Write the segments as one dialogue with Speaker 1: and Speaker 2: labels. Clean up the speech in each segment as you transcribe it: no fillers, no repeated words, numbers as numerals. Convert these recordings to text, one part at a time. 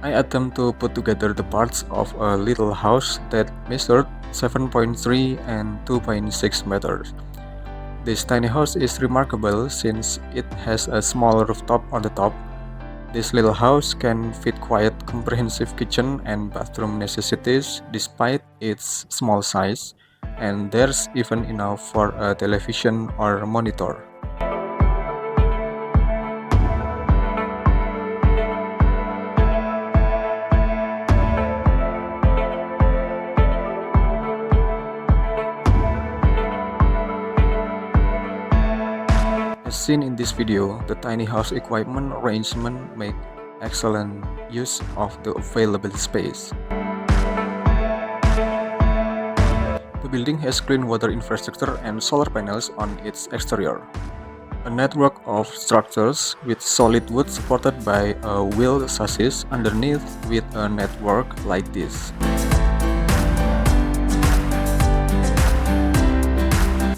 Speaker 1: I attempt to put together the parts of a little house that measured 7.3 and 2.6 meters. This tiny house is remarkable since it has a small rooftop on the top. This little house can fit quite comprehensive kitchen and bathroom necessities despite its small size, and there's even enough for a television or monitor. As seen in this video, the tiny house equipment arrangement make excellent use of the available space. The building has clean water infrastructure and solar panels on its exterior. A network of structures with solid wood supported by a wheel chassis underneath with a network like this.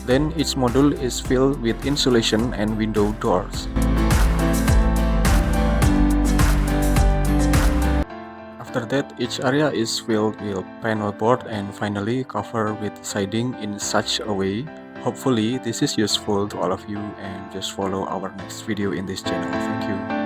Speaker 1: Then each module is filled with insulation and window doors. After that, each area is filled with panel board and finally covered with siding in such a way. Hopefully this is useful to all of you, and just follow our next video in this channel. Thank you.